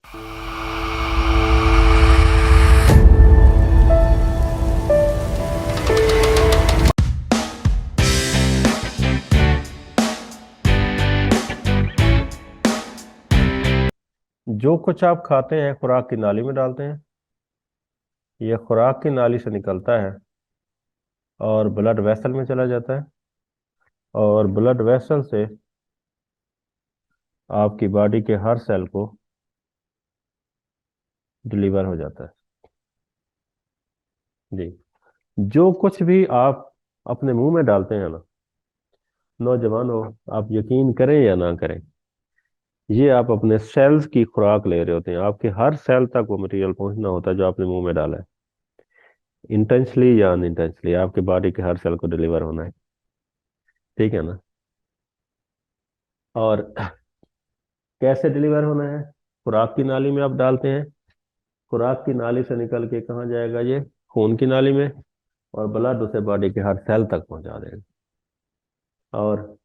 जो कुछ आप खाते हैं खुराक की नाली में डालते हैं। ये खुराक की नाली से निकलता है और ब्लड वेसल में चला जाता है, और ब्लड वेसल से आपकी बॉडी के हर सेल को डिलीवर हो जाता है। जी। जो कुछ भी आप अपने मुंह में डालते हैं ना, नौजवान हो, आप यकीन करें या ना करें, ये आप अपने सेल्स की खुराक ले रहे होते हैं। आपके हर सेल तक वो मटेरियल पहुंचना होता है जो आपने मुंह में डाला है। इंटेंशनली या अनइंटेंशनली आपके बॉडी के हर सेल को डिलीवर होना है। ठीक है ना। और कैसे डिलीवर होना है? खुराक की नाली में आप डालते हैं। खुराक की नाली से निकल के कहाँ जाएगा? ये खून की नाली में, और ब्लड उसे बॉडी के हर सेल तक पहुंचा देगा। और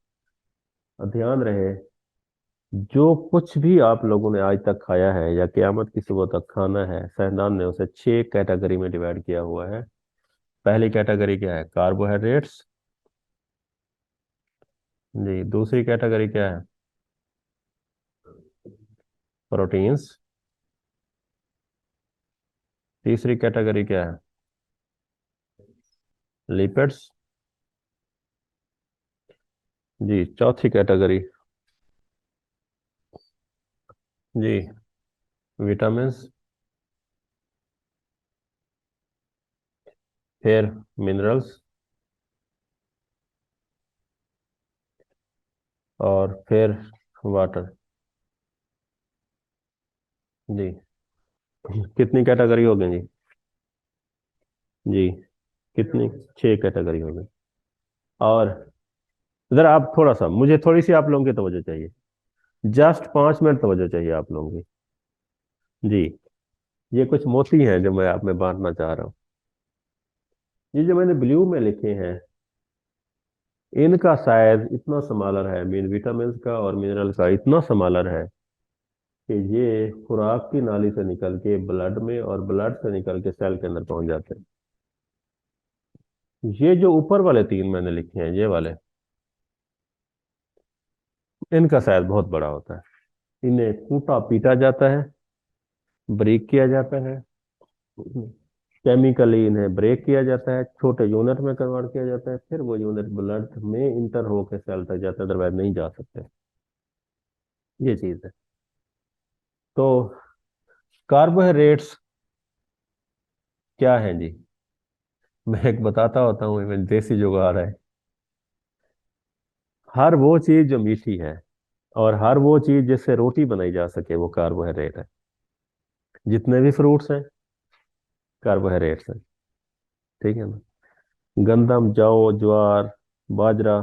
ध्यान रहे, जो कुछ भी आप लोगों ने आज तक खाया है या क़यामत की सुबह तक खाना है, साइंसदान ने उसे 6 कैटेगरी में डिवाइड किया हुआ है। पहली कैटेगरी क्या है? कार्बोहाइड्रेट्स। जी। दूसरी कैटेगरी क्या है? प्रोटीन्स। तीसरी कैटेगरी क्या है? लिपिड्स। जी। चौथी कैटेगरी, जी, विटामिन्स। फिर मिनरल्स। और फिर वाटर। जी। कितनी कैटेगरी हो गई जी? जी। कितनी? 6 कैटेगरी हो गई। और इधर आप थोड़ा सा, मुझे थोड़ी सी आप लोगों की तवज्जो चाहिए। जस्ट 5 मिनट तवज्जो चाहिए आप लोगों की। जी। ये कुछ मोती हैं जो मैं आप में बांटना चाह रहा हूँ। ये जो मैंने ब्लू में लिखे हैं, इनका साइज इतना स्मॉलर है, मीन विटामिन का और मिनरल का इतना स्मॉलर है कि ये खुराक की नाली से निकल के ब्लड में और ब्लड से निकल के सेल के अंदर पहुंच जाते हैं। ये जो ऊपर वाले 3 मैंने लिखे हैं, ये वाले, इनका साइज बहुत बड़ा होता है। इन्हें कूटा पीटा जाता है, ब्रेक किया जाता है, केमिकली इन्हें ब्रेक किया जाता है, छोटे यूनिट में कन्वर्ट किया जाता है, फिर वो यूनिट ब्लड में इंटर होकर सेल तक जाता है, अदरवाइज नहीं जा सकते। ये चीज है। तो कार्बोहाइड्रेट्स क्या है जी? मैं एक बताता होता हूँ, मैं देसी जुगाड़ है। हर वो चीज जो मीठी है और हर वो चीज जिससे रोटी बनाई जा सके, वो कार्बोहाइड्रेट है। जितने भी फ्रूट्स हैं, कार्बोहाइड्रेट्स हैं। ठीक है ना। गंदम, जौ, ज्वार, बाजरा,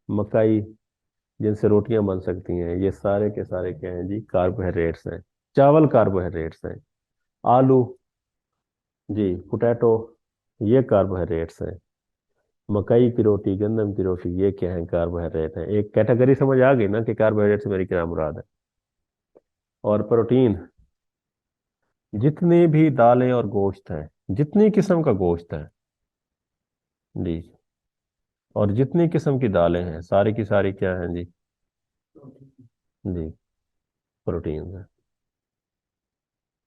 मकई, जिनसे रोटियां बन सकती हैं, ये सारे के सारे क्या हैं जी? कार्बोहाइड्रेट्स हैं। चावल कार्बोहाइड्रेट्स हैं। आलू, जी, पोटैटो, ये कार्बोहाइड्रेट्स हैं। मकई की रोटी, गंदम की रोटी, ये क्या है? कार्बोहाइड्रेट है। एक कैटेगरी समझ आ गई ना कि कार्बोहाइड्रेट से मेरी क्या मुराद है। और प्रोटीन, जितनी भी दालें और गोश्त हैं, जितनी किस्म का गोश्त है, जी, और जितनी किस्म की दालें हैं, सारी की सारी क्या हैं जी? जी, प्रोटीन है।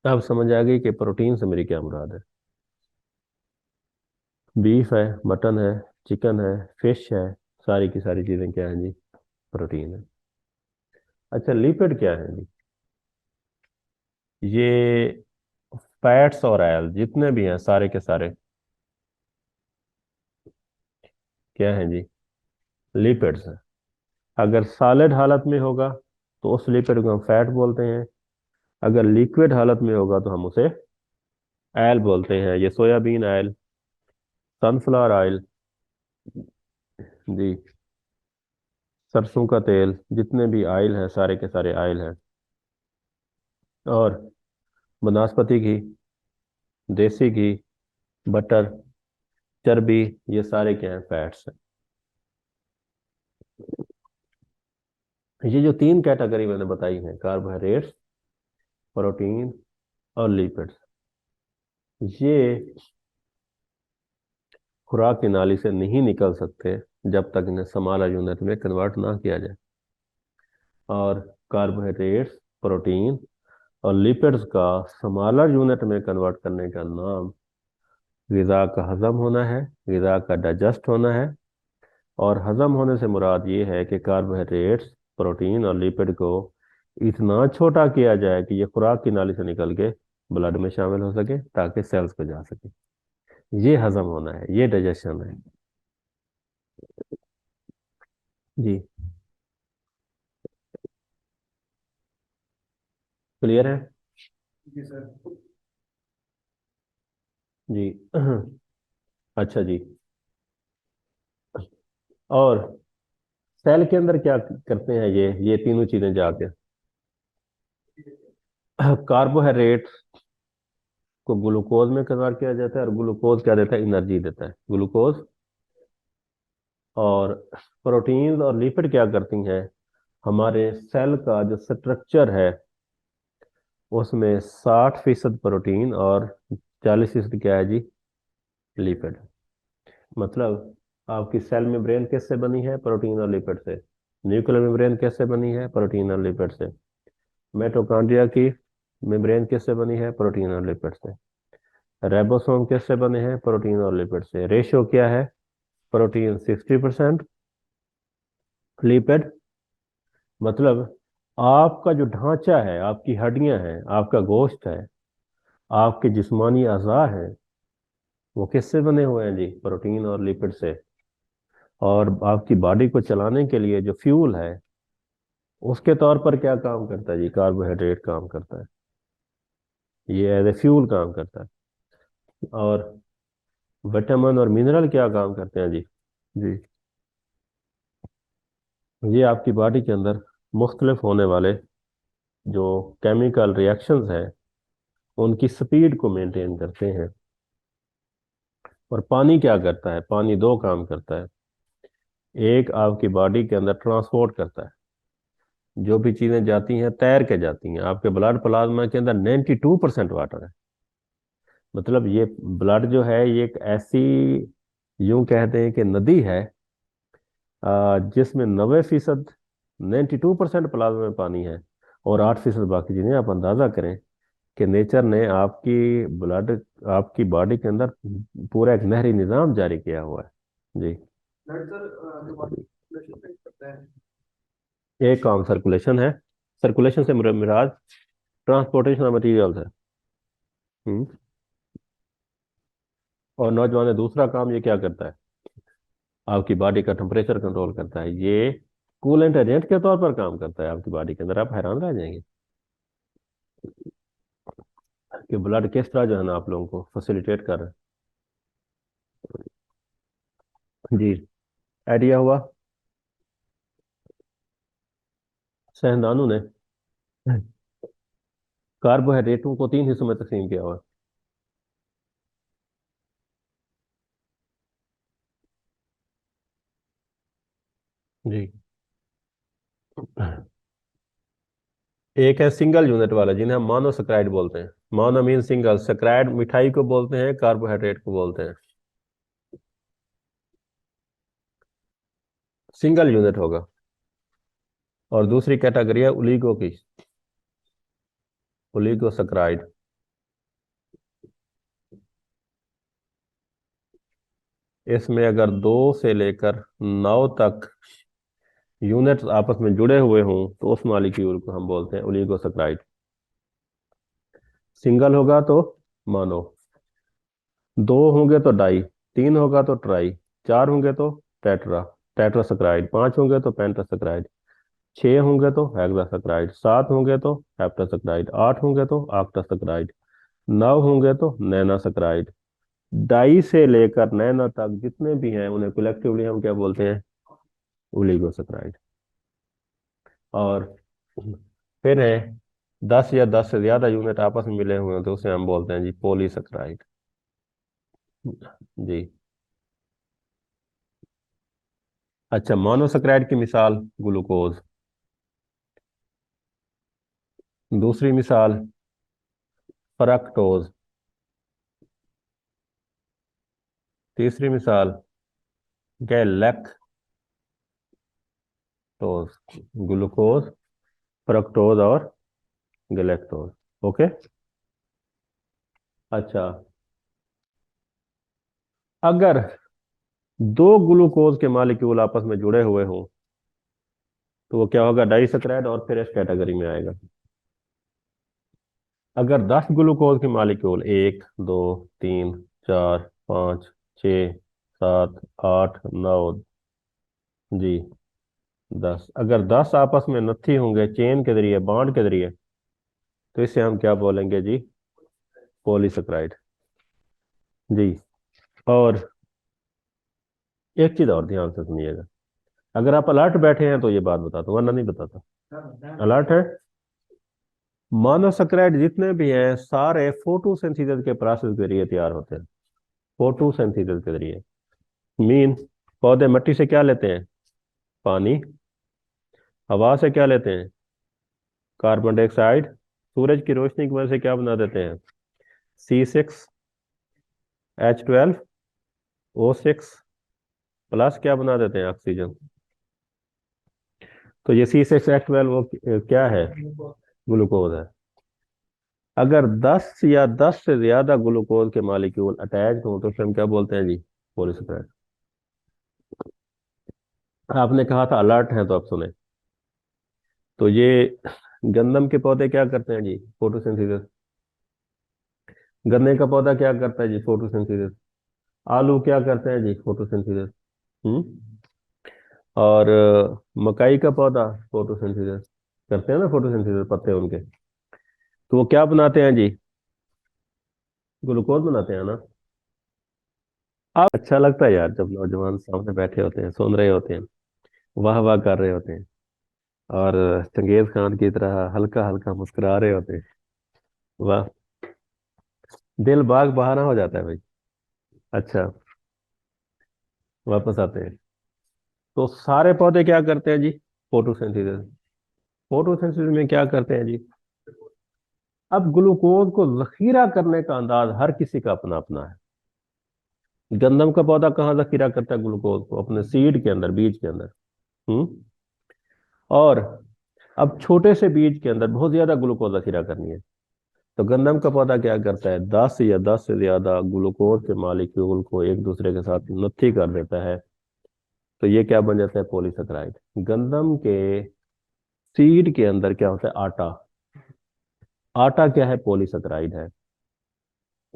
अब समझ आ गई कि प्रोटीन से मेरी क्या मुराद है। बीफ है, मटन है, चिकन है, फिश है, सारी की सारी चीजें क्या हैं जी? प्रोटीन है। अच्छा, लिपिड क्या है जी? ये फैट्स और ऑयल जितने भी हैं, सारे के सारे क्या हैं जी? लिपिड्स हैं। अगर सॉलिड हालत में होगा तो उस लिपिड को हम फैट बोलते हैं। अगर लिक्विड हालत में होगा तो हम उसे ऑयल बोलते हैं। ये सोयाबीन ऑयल, सनफ्लावर ऑयल, जी, सरसों का तेल, जितने भी ऑयल हैं, सारे के सारे ऑयल हैं। और वनस्पति घी, देसी घी, बटर, चर्बी, ये सारे क्या हैं? फैट्स हैं। ये जो 3 कैटेगरी मैंने बताई हैं कार्बोहाइड्रेट्स, प्रोटीन और लिपिड्स, ये खुराक की नाली से नहीं निकल सकते जब तक इन्हें समाला यूनिट में कन्वर्ट ना किया जाए। और कार्बोहाइड्रेट्स, प्रोटीन और लिपिड्स का समालर यूनिट में कन्वर्ट करने का नाम ग़िज़ा का हजम होना है, ग़िज़ा का डाइजेस्ट होना है। और हजम होने से मुराद ये है कि कार्बोहाइड्रेट्स, प्रोटीन और लिपिड को इतना छोटा किया जाए कि ये खुराक की नाली से निकल के ब्लड में शामिल हो सके ताकि सेल्स को जा सके। ये हजम होना है, ये डाइजेशन है। जी, क्लियर है? जी सर। जी अच्छा जी। और सेल के अंदर क्या करते हैं ये तीनों चीजें जाके? कार्बोहाइड्रेट को ग्लूकोज में कन्वर्ट किया जाता है, और ग्लूकोज क्या देता है? एनर्जी देता है, ग्लूकोज। और प्रोटीन और लिपिड क्या करती हैं? हमारे सेल का जो स्ट्रक्चर है उसमें 60% प्रोटीन और 40% क्या है जी? लिपिड। मतलब आपकी सेल मेम्ब्रेन किससे बनी है? प्रोटीन और लिपिड से। न्यूक्लियर मेम्ब्रेन कैसे बनी है? प्रोटीन और लिपिड से। मिटोकॉन्ड्रिया की मेम्ब्रेन किससे बनी है? प्रोटीन और लिपिड से। राइबोसोम किससे बने हैं? प्रोटीन और लिपिड से। रेशियो क्या है? Protein 60%, lipid. मतलब आपका जो ढांचा है, आपकी हड्डियां हैं, आपका गोश्त है, आपके जिस्मानी अज़ा हैं, वो किससे बने हुए हैं जी? प्रोटीन और लिपिड से। और आपकी बॉडी को चलाने के लिए जो फ्यूल है उसके तौर पर क्या काम करता है जी? कार्बोहाइड्रेट काम करता है, ये एज ए फ्यूल काम करता है। और विटामिन और मिनरल क्या काम करते हैं जी? जी, ये आपकी बॉडी के अंदर मुख्तलिफ होने वाले जो केमिकल रिएक्शंस हैं उनकी स्पीड को मेंटेन करते हैं। और पानी क्या करता है? पानी दो काम करता है। एक, आपकी बॉडी के अंदर ट्रांसपोर्ट करता है, जो भी चीजें जाती हैं तैर के जाती हैं। आपके ब्लड प्लाज्मा के अंदर 92% वाटर है। मतलब ये ब्लड जो है ये एक ऐसी, यूं कहते हैं कि नदी है जिसमें 90%, 92% प्लाज्मा में पानी है, और 8% बाकी चीजें। आप अंदाजा करें कि नेचर ने आपकी ब्लड, आपकी बॉडी के अंदर पूरा एक नहरी निजाम जारी किया हुआ है। जी, ब्लड सर एक काम सर्कुलेशन है। सर्कुलेशन से मुराद ट्रांसपोर्टेशन ऑफ मटीरियल्स है। हम्म। और नौजवान, दूसरा काम ये क्या करता है? आपकी बॉडी का टेम्परेचर कंट्रोल करता है। ये कूलेंट एजेंट के तौर पर काम करता है आपकी बॉडी के अंदर। आप हैरान रह जाएंगे कि ब्लड किस तरह जो है ना आप लोगों को फैसिलिटेट कर रहा है। जी, आइडिया हुआ? साइंसदानों ने कार्बोहाइड्रेटों को 3 हिस्सों में तकसीम किया हुआ है। जी, एक है सिंगल यूनिट वाला जिन्हें हम मोनोसैकेराइड बोलते हैं। मोनो मीन सिंगल, सैकेराइड मिठाई को बोलते हैं, कार्बोहाइड्रेट को बोलते हैं। सिंगल यूनिट होगा। और दूसरी कैटेगरी है ओलिगो की, ओलिगोसैकेराइड। इसमें अगर 2 से लेकर 9 तक यूनिट्स आपस में जुड़े हुए हों तो उस मॉलिक्यूल को हम बोलते हैं ओलिगोसैकेराइड। सिंगल होगा तो मोनो, 2 होंगे तो डाई, 3 होगा तो ट्राई, 4 होंगे तो टेट्रा, टेट्रासैकेराइड, 5 होंगे तो पेंटासैकेराइड, 6 होंगे तो हेक्सासैकेराइड, 7 होंगे तो हेप्टासैकेराइड, 8 होंगे तो ऑक्टासैकेराइड, 9 होंगे तो नैनासैकेराइड। डाई से लेकर नैनो तक जितने भी हैं उन्हें कलेक्टिवली हम क्या बोलते हैं? ओलिगोसैकेराइड। और फिर है 10 या 10 से ज्यादा यूनिट आपस में मिले हुए हैं तो उसे हम बोलते हैं जी पॉलीसैकेराइड। जी। अच्छा, मोनोसैकेराइड की मिसाल ग्लूकोज। दूसरी मिसाल फ्रक्टोज। तीसरी मिसाल गैलेक्टोज। ग्लूकोज, फ्रक्टोज और गैलेक्टोज। ओके। अच्छा, अगर दो ग्लूकोज के मॉलिक्यूल आपस में जुड़े हुए हों तो वो क्या होगा? डाइसैकराइड और फिर इस कैटेगरी में आएगा। अगर 10 ग्लूकोज के मॉलिक्यूल, 1, 2, 3, 4, 5, 6, 7, 8, 9, जी 10, अगर 10 आपस में नत्थी होंगे चेन के जरिए, बॉन्ड के जरिए, तो इसे हम क्या बोलेंगे जी? पॉलीसेक्राइड। जी। और एक चीज और ध्यान से सुनिएगा, अगर आप अलर्ट बैठे हैं तो ये बात बताता हूँ, वरना नहीं बताता। अलर्ट है? मोनोसेक्राइड जितने भी हैं सारे फोटोसिंथेसिस के प्रोसेस के जरिए तैयार होते हैं। फोटोसिंथेसिस के जरिए मीन पौधे मिट्टी से क्या लेते हैं? पानी। हवा से क्या लेते हैं? Carbon dioxide. सूरज की रोशनी की वजह से क्या बना देते हैं? C6H12O6 प्लस क्या बना देते हैं? ऑक्सीजन। तो ये C6H12 वो क्या है? ग्लूकोज है। अगर 10 या 10 से ज्यादा ग्लूकोज के मॉलिक्यूल अटैच हों तो फिर हम क्या बोलते हैं जी? पॉलीसेकेराइड। आपने कहा था अलर्ट हैं, तो आप सुने। तो ये गंदम के पौधे क्या करते हैं जी? फोटोसिंथेसिस। गन्ने का पौधा क्या करता है जी? फोटोसिंथेसिस। आलू क्या करते हैं जी? फोटोसिंथेसिस। हम्म। और मकई का पौधा फोटोसिंथेसिस करते हैं ना, फोटोसिंथेसिस पत्ते उनके। तो वो क्या बनाते हैं जी? ग्लूकोज बनाते हैं ना। अब अच्छा लगता है यार जब नौजवान सामने बैठे होते हैं, सुन रहे होते हैं, वाह वाह कर रहे होते हैं, और चंगेज खान की तरह हल्का हल्का मुस्कुरा रहे होते हैं। वाह, दिल बाग बहाना हो जाता है भाई। अच्छा, वापस आते हैं। तो सारे पौधे क्या करते हैं जी? फोटोसिंथेसिस। फोटोसिंथेसिस में क्या करते हैं जी? अब ग्लूकोज को जखीरा करने का अंदाज हर किसी का अपना अपना है। गंदम का पौधा कहाँ जखीरा करता है ग्लूकोज को? अपने सीड के अंदर, बीज के अंदर। हम्म। और अब छोटे से बीज के अंदर बहुत ज्यादा ग्लूकोज जखीरा करनी है, तो गंदम का पौधा क्या करता है? 10 या 10 से ज्यादा ग्लूकोज के मॉलिक्यूल को एक दूसरे के साथ नत्थी कर देता है। तो ये क्या बन जाता है? पॉलीसेकेराइड। गंदम के सीड के अंदर क्या होता है? आटा। आटा क्या है? पॉलीसेकेराइड है।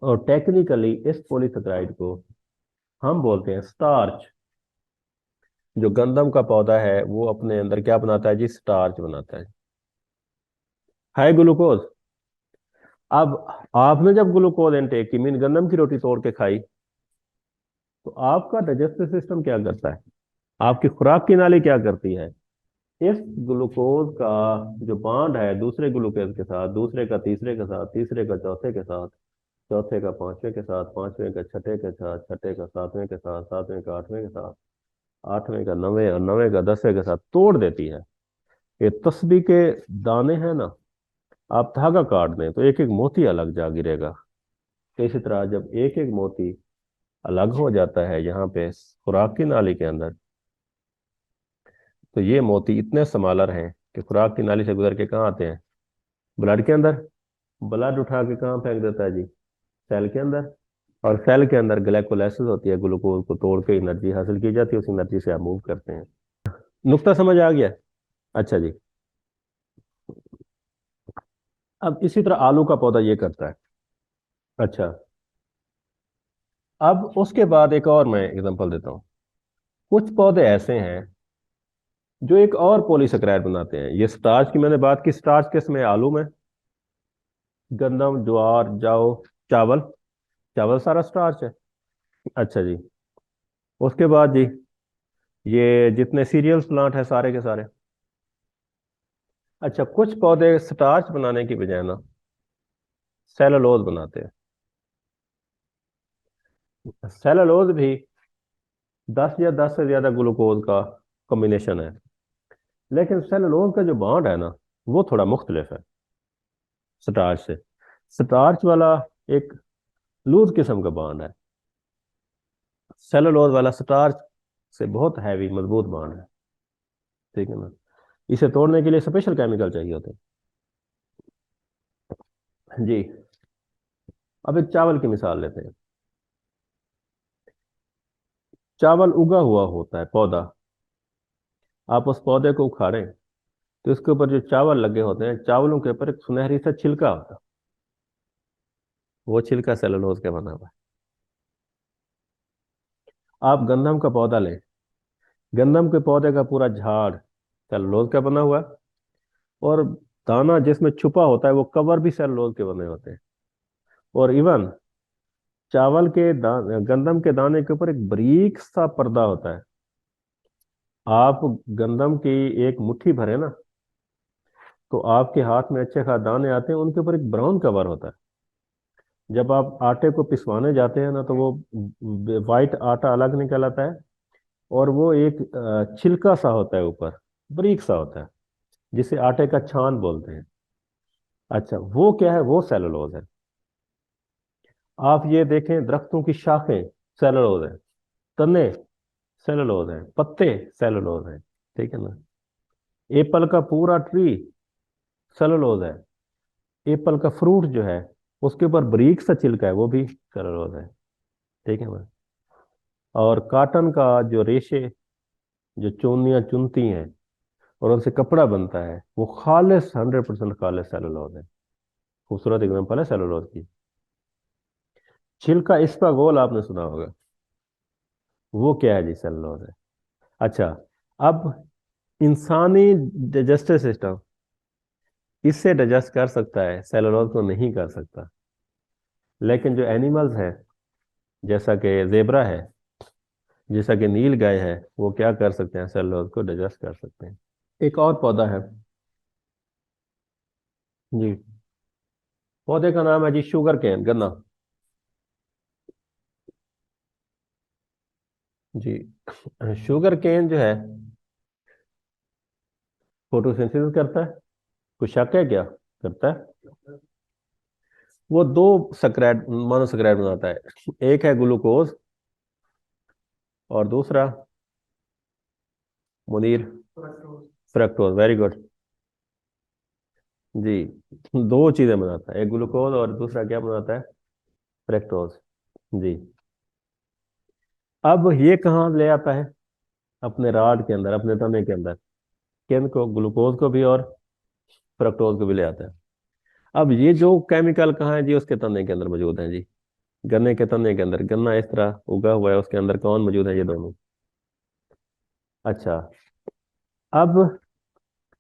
और टेक्निकली इस पॉलीसेकेराइड को हम बोलते हैं स्टार्च। जो गंदम का पौधा है वो अपने अंदर क्या बनाता है जी? स्टार्च बनाता है ग्लूकोज। अब आपने जब ग्लूकोज इनटेक की, मीन गंदम की रोटी तोड़ के खाई, तो आपका डाइजेस्टिव सिस्टम क्या करता है? आपकी खुराक की नाली क्या करती है? इस ग्लूकोज का जो बॉन्ड है दूसरे ग्लूकोज के साथ, दूसरे का तीसरे के साथ, तीसरे का चौथे के साथ, चौथे का पांचवें के साथ, पांचवें का छठे के साथ, छठे का सातवें के साथ, सातवें का आठवें के साथ, आठवें का नवें, और नवें का 10वें के साथ तोड़ देती है। ये तस्बीह के दाने हैं ना, आप धागा काट दें तो एक एक मोती अलग जा गिरेगा। तो इसी तरह जब एक एक मोती अलग हो जाता है यहाँ पे खुराक की नाली के अंदर, तो ये मोती इतने समालर हैं कि खुराक की नाली से गुजर के कहाँ आते हैं? ब्लड के अंदर। ब्लड उठा के कहाँ फेंक देता है जी? सेल के अंदर। और सेल के अंदर ग्लाइकोलाइसिस होती है, ग्लूकोज को तोड़ के एनर्जी हासिल की जाती है, उस एनर्जी से आप मूव करते हैं। नुक्ता समझ आ गया? अच्छा जी। अब इसी तरह आलू का पौधा ये करता है। अच्छा, अब उसके बाद एक और मैं एग्जांपल देता हूँ। कुछ पौधे ऐसे हैं जो एक और पॉलीसेकेराइड बनाते हैं। ये स्टार्च की मैंने बात की, स्टार्च किस में? आलू में। गंदम, ज्वार, जौ, चावल। चावल सारा स्टार्च है। अच्छा जी। उसके बाद जी ये जितने सीरियल्स प्लांट है सारे के सारे। अच्छा, कुछ पौधे स्टार्च बनाने की बजाय ना सेलुलोज बनाते हैं। सेलुलोज भी 10 या 10 से ज्यादा ग्लूकोज का कॉम्बिनेशन है, लेकिन सेलुलोज का जो बॉन्ड है ना वो थोड़ा मुख्तलिफ है स्टार्च से। स्टार्च वाला एक लूज किस्म का बॉन्ड है, सेलुलोज वाला स्टार्च से बहुत हैवी मजबूत बॉन्ड है। ठीक है ना। इसे तोड़ने के लिए स्पेशल केमिकल चाहिए होते हैं जी। अब एक चावल की मिसाल लेते हैं। चावल उगा हुआ होता है पौधा, आप उस पौधे को उखाड़ें तो इसके ऊपर जो चावल लगे होते हैं, चावलों के ऊपर एक सुनहरी सा छिलका होता है, वो छिलका सेलुलोज का बना हुआ है। आप गंदम का पौधा लें, गंदम के पौधे का पूरा झाड़ सेलुलोज का बना हुआ है, और दाना जिसमें छुपा होता है वो कवर भी सेलुलोज के बने होते हैं। और इवन चावल के गंदम के दाने के ऊपर एक बारीक सा पर्दा होता है। आप गंदम की एक मुट्ठी भरे ना, तो आपके हाथ में अच्छे खासे दाने आते हैं, उनके ऊपर एक ब्राउन कवर होता है। जब आप आटे को पिसवाने जाते हैं ना, तो वो वाइट आटा अलग निकल आता है, और वो एक छिलका सा होता है ऊपर, बारीक सा होता है, जिसे आटे का छान बोलते हैं। अच्छा, वो क्या है? वो सेलुलोज है। आप ये देखें, दरख्तों की शाखें सेलुलोज है, तने सेलुलोज है, पत्ते सेलुलोज है। ठीक है ना। एप्पल का पूरा ट्री सेलुलोज है। एप्पल का फ्रूट जो है, उसके ऊपर बारीक सा छिलका है, वो भी सेलुलोज है। ठीक है ना। और काटन का जो रेशे, जो चोनियां चुनती हैं और उनसे कपड़ा बनता है, वो खालिस 100% खालिस सेलुलोज है। खूबसूरत एग्जांपल है सेलुलोज की। छिलका इसका गोल आपने सुना होगा, वो क्या है जी? सेलुलोज है। अच्छा, अब इंसानी डाइजेस्टिव सिस्टम इससे डाइजेस्ट कर सकता है, सेलुलोज को नहीं कर सकता। लेकिन जो एनिमल्स हैं, जैसा कि जेबरा है, जैसा कि नील गाय है, वो क्या कर सकते हैं? सेलुलोज को डाइजेस्ट कर सकते हैं। एक और पौधा है जी, पौधे का नाम है जी शुगर केन, गन्ना। जी, शुगर केन जो है, फोटोसिंथेसिस करता है। कुछ शक है क्या? करता है। वो दो सक्राइड मोनोसक्राइड बनाता है, एक है ग्लूकोज और दूसरा, मुनीर? फ्रक्टोज, वेरी गुड जी। दो चीजें बनाता है, एक ग्लूकोज और दूसरा क्या बनाता है? फ्रक्टोज। जी। अब ये कहाँ ले आता है? अपने राड के अंदर, अपने तने के अंदर, किन को? ग्लूकोज को भी और फ्रक्टोज को भी ले आता है। अब ये जो केमिकल कहाँ है जी? उसके तने के अंदर मौजूद है जी। गन्ने के तने के अंदर, गन्ना इस तरह उगा हुआ है, उसके अंदर कौन मौजूद है? ये दोनों। अच्छा, अब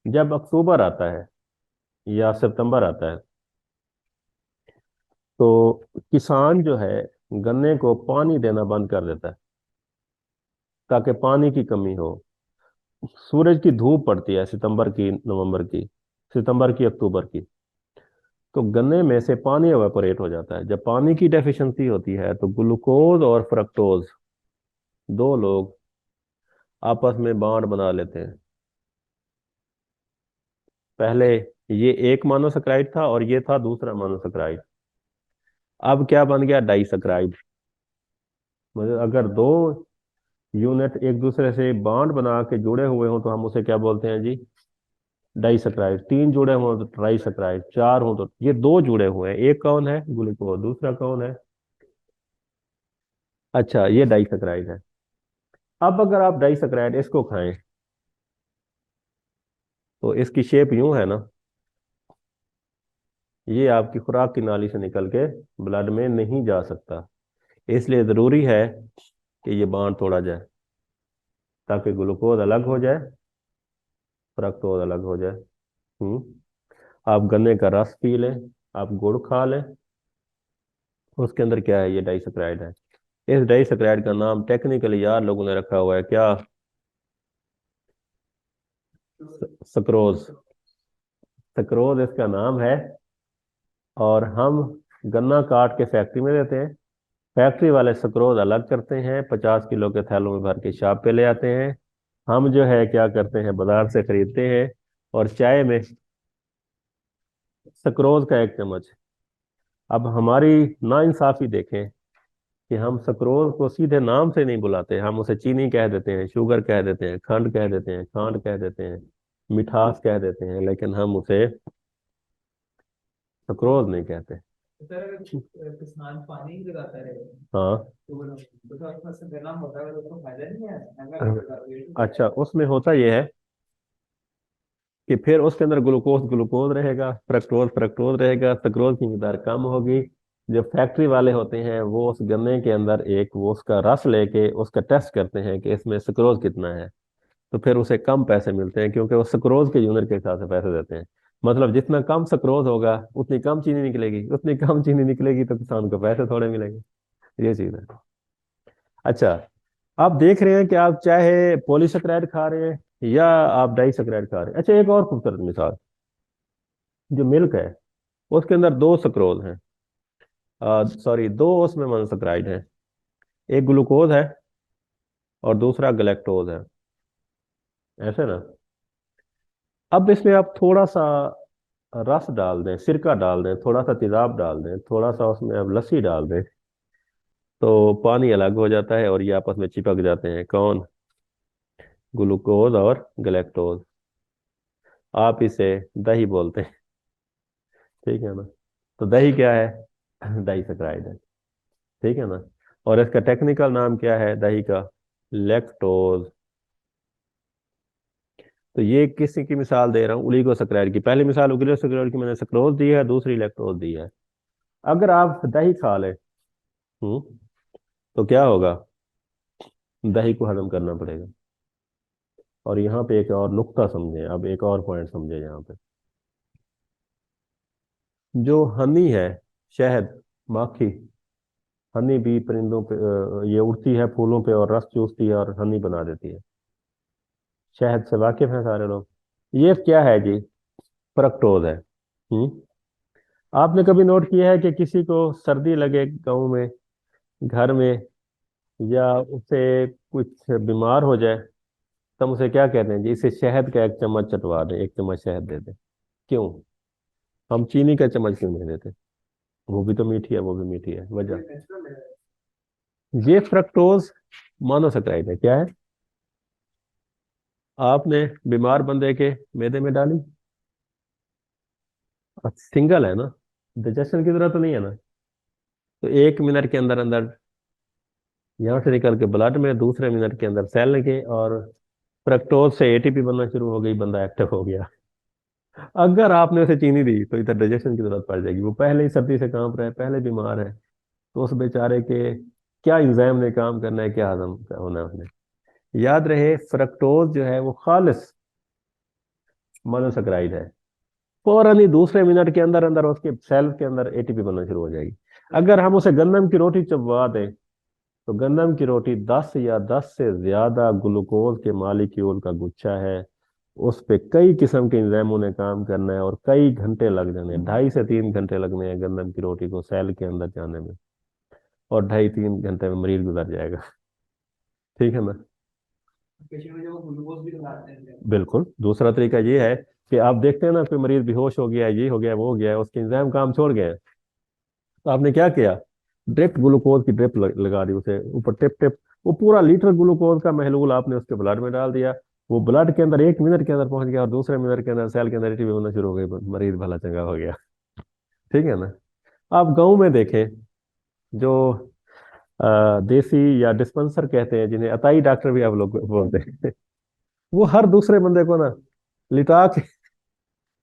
जब अक्टूबर आता है या सितंबर आता है, तो किसान जो है गन्ने को पानी देना बंद कर देता है, ताकि पानी की कमी हो। सूरज की धूप पड़ती है सितंबर की, नवंबर की, सितंबर की, अक्टूबर की, तो गन्ने में से पानी एवापोरेट हो जाता है। जब पानी की डेफिशिएंसी होती है, तो ग्लूकोज और फ्रक्टोज दो लोग आपस में बांड बना लेते हैं। पहले ये एक मोनोसैकेराइड था और ये था दूसरा मोनोसैकेराइड। अब क्या बन गया? डाइसैकेराइड। मतलब अगर दो यूनिट एक दूसरे से बांड बना के जुड़े हुए हों, तो हम उसे क्या बोलते हैं जी? डाइसैकेराइड। तीन जुड़े हों तो ट्राइसैकेराइड, चार हों तो, ये दो जुड़े हुए हैं, एक कौन है? ग्लूकोज, दूसरा कौन है? अच्छा, ये डाइसैकेराइड है। अब अगर आप डाइसैकेराइड इसको खाएं, तो इसकी शेप यूं है ना, ये आपकी खुराक की नाली से निकल के ब्लड में नहीं जा सकता। इसलिए जरूरी है कि ये बांध तोड़ा जाए, ताकि ग्लूकोज अलग हो जाए, फ्रक्टोज अलग हो जाए। आप गन्ने का रस पी लें, आप गुड़ खा लें, उसके अंदर क्या है? ये डाइसैकेराइड है। इस डाइसैकेराइड का नाम टेक्निकली यार लोगों ने रखा हुआ है क्या? सक्रोज। सक्रोज इसका नाम है। और हम गन्ना काट के फैक्ट्री में देते हैं, फैक्ट्री वाले सक्रोज अलग करते हैं, 50 किलो के थैलों में भर के शॉप पे ले आते हैं। हम जो है क्या करते हैं? बाजार से खरीदते हैं, और चाय में सक्रोज का 1 चम्मच अब हमारी नाइंसाफी देखें कि हम सक्रोज को सीधे नाम से नहीं बुलाते, हम उसे चीनी कह देते हैं, शुगर कह देते हैं, खंड कह देते हैं, खांड कह देते हैं, मिठास कह देते हैं, लेकिन हम उसे सक्रोज नहीं कहते। सर अगर किसान पानी ही लगाता रहे हाँ। तो तो उसमें से देना होता है, तो फायदा नहीं है अगर अच्छा, उसमें होता यह है कि फिर उसके अंदर ग्लूकोज ग्लूकोज रहेगा, फ्रक्टोज फ्रक्टोज रहेगा, सक्रोज की मिकदार कम होगी। जो फैक्ट्री वाले होते हैं वो उस गन्ने के अंदर एक वो उसका रस लेके उसका टेस्ट करते हैं कि इसमें सक्रोज कितना है, तो फिर उसे कम पैसे मिलते हैं, क्योंकि वो सक्रोज के यूनिट के हिसाब से पैसे देते हैं। मतलब जितना कम सक्रोज होगा उतनी कम चीनी निकलेगी, उतनी कम चीनी निकलेगी तो किसान को पैसे थोड़े मिलेंगे। ये चीज है। अच्छा, आप देख रहे हैं कि आप चाहे पॉलीसेकेराइड खा रहे हैं या आप डाइसेकेराइड खा रहे हैं। अच्छा, एक और खूबसूरत मिसाल, जो मिल्क है उसके अंदर दो सक्रोज हैं, सॉरी दो उसमें मोनोसेकेराइड हैं। एक ग्लूकोज है और दूसरा गलेक्टोज है, ऐसे ना। अब इसमें आप थोड़ा सा रस डाल दें, सिरका डाल दें, थोड़ा सा तेजाब डाल दें, थोड़ा सा उसमें आप लस्सी डाल दें, तो पानी अलग हो जाता है और ये आपस में चिपक जाते हैं। कौन? ग्लूकोज और गलेक्टोज। आप इसे दही बोलते हैं, ठीक है ना। तो दही क्या है? दही सैकराइड है, ठीक है ना। और इसका टेक्निकल नाम क्या है दही का? लैक्टोज। तो ये किसी की मिसाल दे रहा हूँ, ओलिगोसैकराइड की। पहली मिसाल ओलिगोसैकराइड की मैंने सक्रोज दी है, दूसरी लैक्टोज दी है। अगर आप दही खा ले तो क्या होगा? दही को हजम करना पड़ेगा। और यहाँ पे एक और नुक्ता समझे, अब एक और पॉइंट समझे यहाँ पे। जो हनी है, शहद, माखी, हनी भी परिंदों पे ये उड़ती है फूलों पे और रस चूसती है और हनी बना देती है। शहद से वाकिफ है सारे लोग। ये क्या है जी? फ्रक्टोज है। आपने कभी नोट किया है कि किसी को सर्दी लगे गाँव में, घर में, या उसे कुछ बीमार हो जाए, तो हम उसे क्या कहते हैं जी? इसे शहद का एक चम्मच चटवा दें, एक चम्मच शहद दे दें। क्यों? हम चीनी का चम्मच क्यों नहीं देते? वो भी तो मीठी है, वो भी मीठी है, वजह। ये फ्रक्टोज मोनोसेक्राइड है। क्या है? आपने बीमार बंदे के मैदे में डाली, सिंगल है ना, डाइजेशन की जरूरत तो नहीं है ना। तो 1 मिनट के अंदर अंदर यहाँ से निकल के ब्लड में, दूसरे मिनट के अंदर सेल के, और फ्रक्टोज से एटीपी बनना शुरू हो गई, बंदा एक्टिव हो गया। अगर आपने उसे चीनी दी तो इधर डाइजेशन की जरूरत पड़ जाएगी। वो पहले ही सर्दी से कांप रहा है, पहले बीमार है, तो उस बेचारे के क्या एंजाइम ने काम करना है, क्या हजम होना है उसने। याद रहे, फ्रक्टोज जो है वो खालिस मोनोसेक्राइड है। फौरन ही दूसरे मिनट के अंदर अंदर उसके सेल के अंदर एटीपी बनना शुरू हो जाएगी। अगर हम उसे गंदम की रोटी चबवा दें, तो गंदम की रोटी 10 या 10 से ज्यादा ग्लूकोज के मालिक्यूल का गुच्छा है। उस पे कई किस्म के एंजाइमों ने काम करना है और कई घंटे लग जाने हैं, 2.5 से 3 घंटे लगने हैं गंदम की रोटी को सेल के अंदर जाने में। और 2.5 3 घंटे में मरीज गुजर जाएगा। ठीक है ना। पेशेंट में जब ग्लूकोज भी लगाते हैं। बिल्कुल। दूसरा तरीका ये है कि आप देखते हैं ना, कोई मरीज बेहोश हो गया है, ये हो गया है, वो हो गया है, उसके एंजाइम काम छोड़ गए हैं, तो आपने क्या किया? ड्रिप ग्लूकोज की ड्रिप लगा दी उसे ऊपर, टिप टिप। वो पूरा लीटर ग्लूकोज का महलूल आपने उसके ब्लड में डाल दिया। वो ब्लड के अंदर 1 मिनट के अंदर पहुंच गया और दूसरे मिनट के अंदर सेल के अंदर एटीपी बनना शुरू हो गई, मरीज भला चंगा हो गया। ठीक है ना। आप गाँव में देखें, जो देसी या डिस्पेंसर कहते हैं, जिन्हें अताई डॉक्टर भी आप लोग बोलते हैं, वो हर दूसरे बंदे को ना लिटा के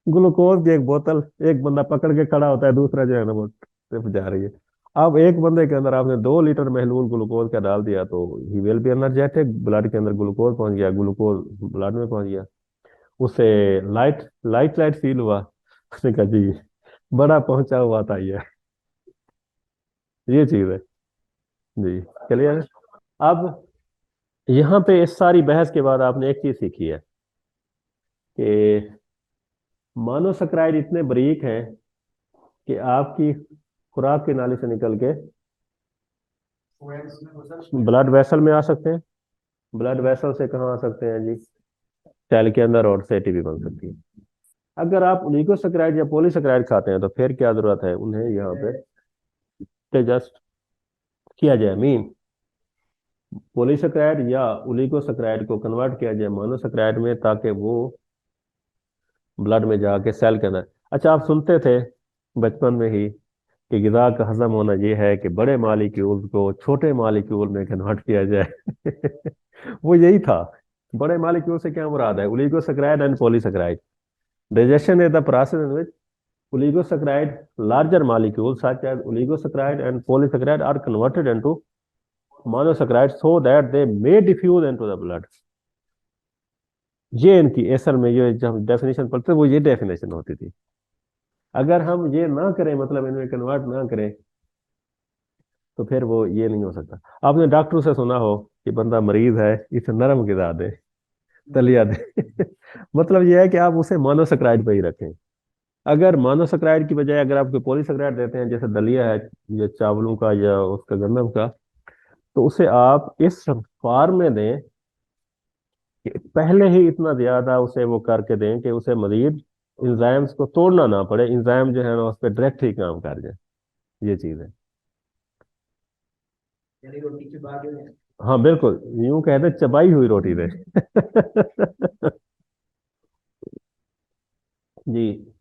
ग्लूकोज की एक बोतल, एक बंदा पकड़ के खड़ा होता है, दूसरा जो है ना वो ट्रिप जा रही है। अब एक बंदे के अंदर आपने 2 लीटर महलूल ग्लूकोज का डाल दिया, तो he will be energetic. Blood के अंदर ग्लूकोज पहुंच गया, ग्लूकोज ब्लड में पहुंच गया, उसे लाइट लाइट लाइट फील हुआ। उसने कहा जी, बड़ा पहुंचा हुआ था ये। ये चीज है जी। क्लियर है। अब यहाँ पे इस सारी बहस के बाद आपने एक चीज सीखी है कि मोनोसैकराइड इतने बारीक हैं कि आपकी खुराक की नाली से निकल के ब्लड वेसल में आ सकते हैं। ब्लड वेसल से कहाँ आ सकते हैं जी? सेल के अंदर, और से टीबी बन सकती है। अगर आप ओलिगोसैकराइड या पॉलीसैकराइड खाते हैं तो फिर क्या जरूरत है उन्हें यहाँ पे डाइजेस्ट किया जाए, मीन पॉलीसेकेराइड या ओलिगोसेकेराइड को कन्वर्ट किया जाए मोनोसेकेराइड में, ताकि वो ब्लड में जाके सेल के अंदर। अच्छा, आप सुनते थे बचपन में ही कि गिजा का हजम होना ये है कि बड़े मालिक्यूल को छोटे मालिक्यूल में कन्वर्ट किया जाए। वो यही था। बड़े मालिक्यूल से क्या मुराद है? Oligosaccharide and polysaccharide. Digestion is the process in which oligosaccharide larger molecules such as oligosaccharide and polysaccharide are converted into monosaccharide so that they may diffuse into the blood। ये इनकी असल में ये जब डेफिनेशन पढ़ते वो ये डेफिनेशन होती थी। अगर हम ये ना करें, मतलब इनमें कन्वर्ट ना करें, तो फिर वो ये नहीं हो सकता। आपने डॉक्टर से सुना हो कि बंदा मरीज है, इसे नरम गिला दे, दलिया दे। मतलब ये है कि आप उसे मोनोसेकेराइड पे ही रखें। अगर मोनोसेकेराइड की बजाय अगर आप कोई पॉलीसेकेराइड देते हैं, जैसे दलिया है या चावलों का या उसका गंदम का, तो उसे आप इस फॉर्म में दें कि पहले ही इतना ज्यादा उसे वो करके दें कि उसे मजीद इंजाइम्स को तोड़ना ना पड़े, इंजाइम जो है ना उस पर डायरेक्ट ही काम कर जाए। ये चीज है। यानी रोटी के बाद में। हाँ बिल्कुल, यूं कहते चबाई हुई रोटी दे। जी,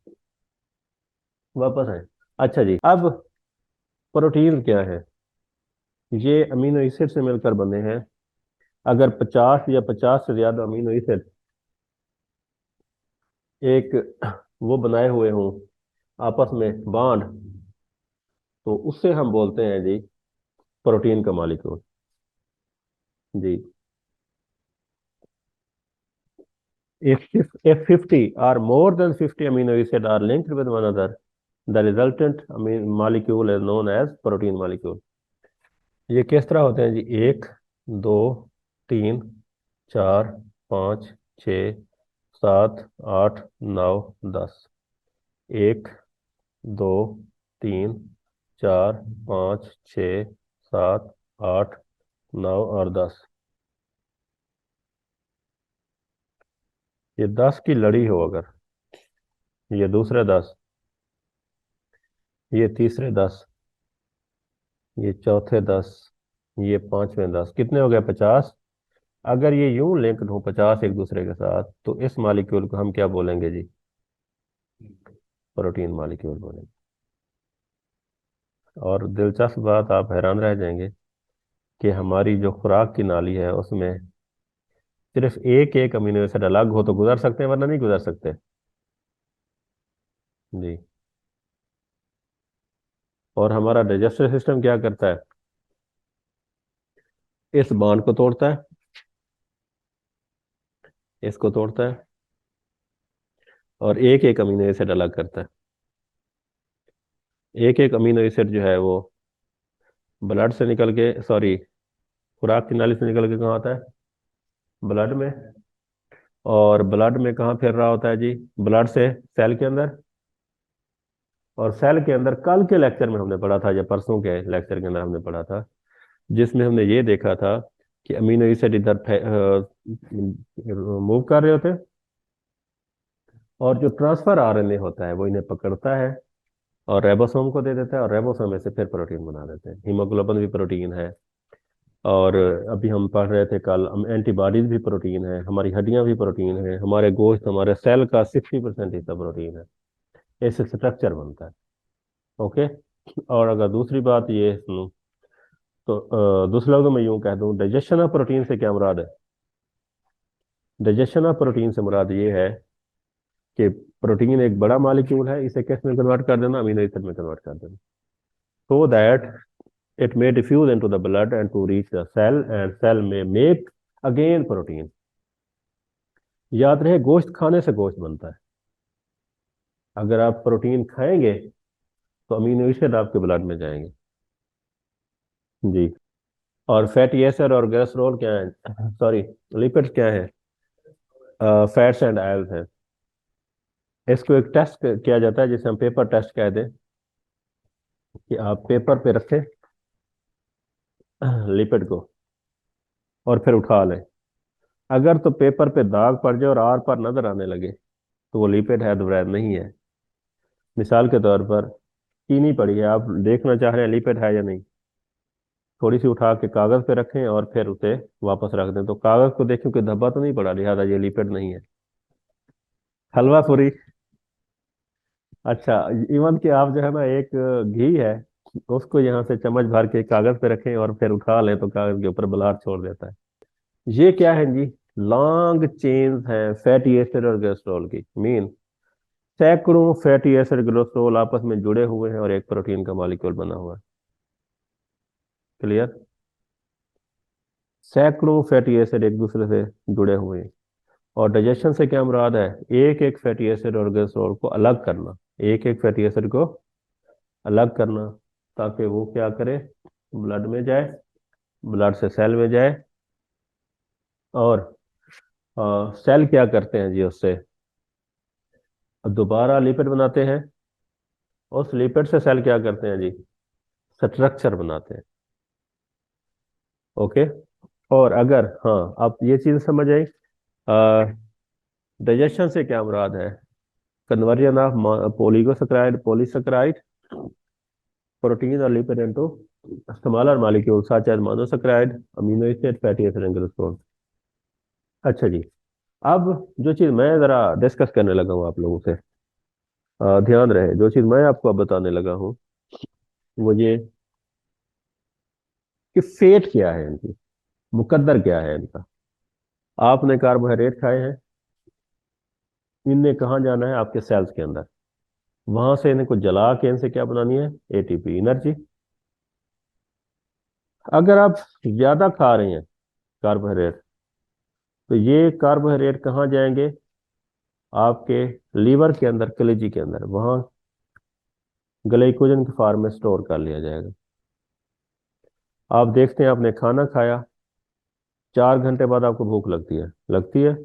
वापस आए। अच्छा जी, अब प्रोटीन क्या है? ये अमीनो एसिड से मिलकर बने हैं। अगर 50 या 50 से ज्यादा अमीनो एसिड एक वो बनाए हुए हों आपस में बॉन्ड, तो उससे हम बोलते हैं जी प्रोटीन का मॉलिक्यूल। जी, if 50 or more than 50 amino acid are linked with one another, the resultant molecule is known as protein molecule। ये किस तरह होते हैं जी? 1, 2, 3, 4, 5, 6, 7, 8, 9, 10। 1, 2, 3, 4, 5, 6, 7, 8, 9 और 10। ये 10 की लड़ी हो अगर, ये दूसरे 10, ये तीसरे 10, ये चौथे 10, ये पांचवें 10, कितने हो गए? 50। अगर ये यूं लिंक्ड हो 50 एक दूसरे के साथ, तो इस मॉलिक्यूल को हम क्या बोलेंगे जी? प्रोटीन मॉलिक्यूल बोलेंगे। और दिलचस्प बात, आप हैरान रह जाएंगे कि हमारी जो खुराक की नाली है उसमें सिर्फ एक एक अमीनो एसिड अलग हो तो गुजर सकते हैं, वरना नहीं गुजर सकते। जी। और हमारा डाइजेस्टिव सिस्टम क्या करता है? इस बॉन्ड को तोड़ता है, इसको तोड़ता है, और एक एक अमीनो एसिड अलग करता है। एक एक अमीनो एसिड जो है वो ब्लड से निकल के, सॉरी, खुराक की नाली से निकल के कहाँ आता है? ब्लड में। और ब्लड में कहाँ फिर रहा होता है जी? ब्लड से सेल के अंदर। और सेल के अंदर कल के लेक्चर में हमने पढ़ा था, या परसों के लेक्चर के अंदर हमने पढ़ा था, जिसमें हमने ये देखा था कि अमीनो एसिड इधर मूव कर रहे होते हैं, और जो ट्रांसफर आरएनए होता है वो इन्हें पकड़ता है और रेबोसोम को दे देता है, और रेबोसोम में से फिर प्रोटीन बना देते हैं। हीमोग्लोबिन भी प्रोटीन है। और अभी हम पढ़ रहे थे कल, एंटीबॉडीज भी प्रोटीन है, हमारी हड्डियां भी प्रोटीन है, हमारे गोश्त, हमारे सेल का 60% हिस्सा प्रोटीन है। इससे स्ट्रक्चर बनता है। ओके। और अगर दूसरी बात ये सुनो, तो दूसरे लोगों में यूं कह दूं, डाइजेशन ऑफ प्रोटीन से क्या मुराद है? डाइजेशन ऑफ प्रोटीन से मुराद ये है कि प्रोटीन एक बड़ा मॉलिक्यूल है, इसे किस में कन्वर्ट कर देना? अमीनो एसिड में कन्वर्ट कर देना, so that it may diffuse into the blood and to reach the cell, and cell may make again protein। याद रहे, गोश्त खाने से गोश्त बनता है। अगर आप प्रोटीन खाएंगे तो अमीनो एसिड आपके ब्लड में जाएंगे। जी। और फैटी एसिड और कोलेस्ट्रॉल क्या है? सॉरी, लिपिड्स क्या है? फैट्स एंड ऑयल्स हैं। इसको एक टेस्ट किया जाता है जिसे हम पेपर टेस्ट कह दें, कि आप पेपर पे रखें लिपिड को और फिर उठा लें। अगर तो पेपर पे दाग पड़ जाए और आर पार नजर आने लगे, तो वो लिपिड है, दोबारा नहीं है। मिसाल के तौर पर चीनी पड़ी है, आप देखना चाह रहे हैं लिपिड है या नहीं। थोड़ी सी उठा के कागज पे रखें और फिर उसे वापस रख दें, तो कागज को देखें कि धब्बा तो नहीं पड़ा, लिहाजा ये लिपिड नहीं है। हलवा पूरी। अच्छा, इवन कि आप जो है ना, एक घी है, उसको यहाँ से चम्मच भर के कागज पे रखें और फिर उठा लें तो कागज के ऊपर ब्लाट छोड़ देता है। ये क्या है जी? लॉन्ग चेन्स हैं फैटी एसिड और कोलेस्ट्रॉल की। मीन सैकड़ों फैटी एसिड कोलेस्ट्रॉल आपस में जुड़े हुए हैं और एक प्रोटीन का मॉलिक्यूल बना हुआ है। क्लियर? सैकड़ों फैटी एसिड एक दूसरे से जुड़े हुए हैं। और डाइजेशन से क्या मुराद है? एक एक फैटी एसिड और कोलेस्ट्रॉल को अलग करना। एक एक फैटी एसिड को अलग करना, ताकि वो क्या करे, ब्लड में जाए, ब्लड से सेल में जाए। और सेल क्या करते हैं जी उससे? दोबारा लिपिड बनाते हैं। उस लिपिड से सेल क्या करते हैं जी? स्ट्रक्चर बनाते हैं। ओके। और अगर, हाँ, आप ये चीज समझ आई, डाइजेशन से क्या मुराद है? Conversion of polysaccharide polysaccharide protein और lipid into smaller molecule such as monosaccharide amino acid fatty acid and glucose. अच्छा जी, अब जो चीज मैं जरा डिस्कस करने लगा हूँ आप लोगों से, ध्यान रहे, जो चीज मैं आपको अब बताने लगा हूँ वो ये कि फेट क्या है इनकी, मुकद्दर क्या है इनका। आपने कार्बोहाइड्रेट खाए हैं, इनने कहाँ जाना है? आपके सेल्स के अंदर। वहां से इन्हें को जला के इनसे क्या बनानी है? ATP, energy. अगर आप ज्यादा खा रहे हैं कार्बोहाइड्रेट, तो ये कार्बोहाइड्रेट कहाँ जाएंगे? आपके लीवर के अंदर, कलेजी के अंदर, वहां ग्लाइकोजन के फॉर्म में स्टोर कर लिया जाएगा। आप देखते हैं, आपने खाना खाया, 4 घंटे बाद आपको भूख लगती है, लगती है?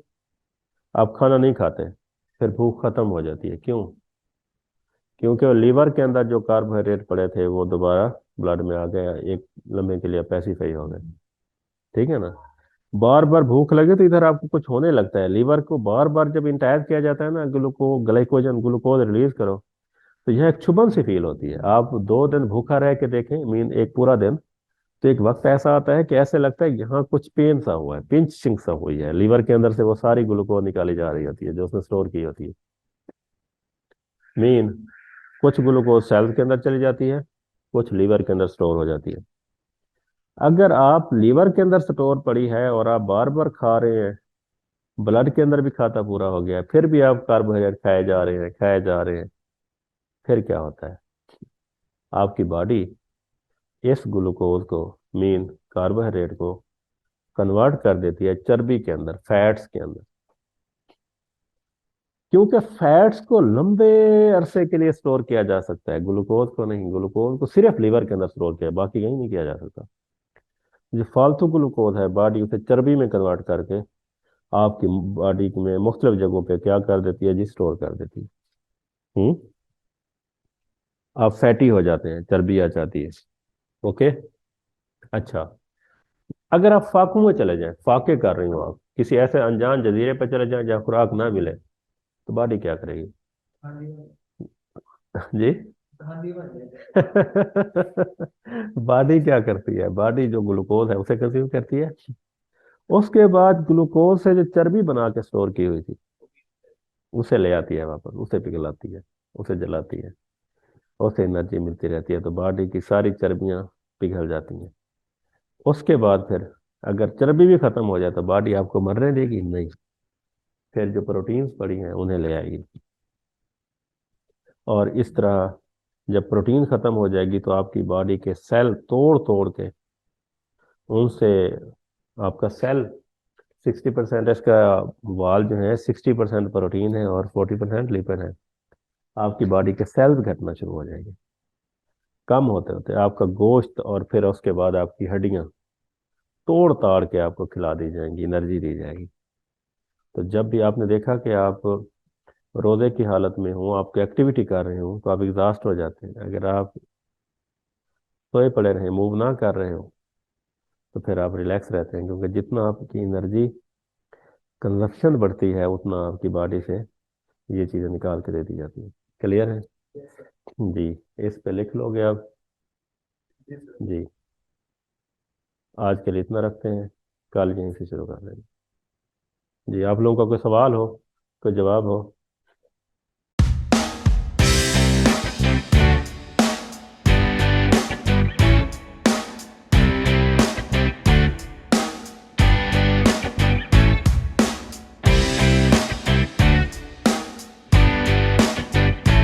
आप खाना नहीं खाते, फिर भूख खत्म हो जाती है। क्यों? क्योंकि वो लीवर के अंदर जो कार्बोहाइड्रेट पड़े थे वो दोबारा ब्लड में आ गए, एक लम्हे के लिए पैसिफाई हो गए। ठीक है ना? बार बार भूख लगे तो इधर आपको कुछ होने लगता है, लीवर को बार बार जब इंटैक किया जाता है ना, ग्लाइकोजन ग्लूकोज रिलीज करो, तो यह एक चुभन सी फील होती है। आप 2 दिन भूखा रह के देखें, मीन एक पूरा दिन, तो एक वक्त ऐसा आता है कि ऐसे लगता है यहाँ कुछ पेन सा हुआ है, पिंचिंग सा हुई है, लीवर के अंदर से वो सारी ग्लूकोज निकाली जा रही होती है जो उसने स्टोर की होती है। मीन कुछ ग्लूकोज सेल्स के अंदर चली जाती है, कुछ लीवर के अंदर स्टोर हो जाती है। अगर आप लीवर के अंदर स्टोर पड़ी है और आप बार बार खा रहे हैं, ब्लड के अंदर भी खाता पूरा हो गया है, फिर भी आप कार्बोहाइड्रेट खाए जा रहे हैं, खाए जा रहे हैं, फिर क्या होता है? आपकी बॉडी इस ग्लूकोज को, मीन कार्बोहाइड्रेट को, कन्वर्ट कर देती है चर्बी के अंदर, फैट्स के अंदर। क्योंकि फैट्स को लंबे अरसे के लिए स्टोर किया जा सकता है, ग्लूकोज को नहीं। ग्लूकोज को सिर्फ लीवर के अंदर स्टोर किया, बाकी कहीं नहीं किया जा सकता। जो फालतू ग्लूकोज है, बॉडी उसे चर्बी में कन्वर्ट करके आपकी बॉडी में मुख्तलिफ जगहों पे क्या कर देती है जी? स्टोर कर देती है। हम्म। आप फैटी हो जाते हैं, चर्बी आ जाती है। ओके। अच्छा, अगर आप फाकों में चले जाएं, फाके कर रही हो आप, किसी ऐसे अनजान जजीरे पर चले जाएं जहाँ खुराक ना मिले, तो बॉडी क्या करेगी? हाँ जी। जी। हाँ जी बन जाए। बॉडी क्या करती है? बॉडी जो ग्लूकोज है उसे कंज्यूम करती है। उसके बाद ग्लूकोज से जो चर्बी बना के स्टोर की हुई थी, उसे ले आती है वापस, उसे पिघलाती है, उसे जलाती है, उसे एनर्जी मिलती रहती है, तो बॉडी की सारी चर्बियां पिघल जाती हैं। उसके बाद फिर अगर चर्बी भी खत्म हो जाए तो बॉडी आपको मरने देगी नहीं, फिर जो प्रोटीन्स पड़ी हैं उन्हें ले आएगी। और इस तरह जब प्रोटीन खत्म हो जाएगी तो आपकी बॉडी के सेल तोड़ तोड़ के उनसे आपका सेल 60% इसका, वाल जो है 60% प्रोटीन है और 40% लिपिड है, आपकी बॉडी के सेल्स घटना शुरू हो जाएंगे। कम होते होते आपका गोश्त और फिर उसके बाद आपकी हड्डियां तोड़ ताड़ के आपको खिला दी जाएंगी, एनर्जी दी जाएगी। तो जब भी आपने देखा कि आप रोजे की हालत में हो, आपको एक्टिविटी कर रहे हो, तो आप एग्जॉस्ट हो जाते हैं। अगर आप सोए पड़े रहे, मूव ना कर रहे हो, तो फिर आप रिलैक्स रहते हैं, क्योंकि जितना आपकी एनर्जी कंजप्शन बढ़ती है उतना आपकी बॉडी से ये चीज़ें निकाल के दे दी जाती हैं। क्लियर है? जी, इस पे लिख लोगे आप। जी सर। जी, आज के लिए इतना रखते हैं, कल यहीं से शुरू कर देंगे। जी, आप लोगों का कोई सवाल हो, कोई जवाब हो।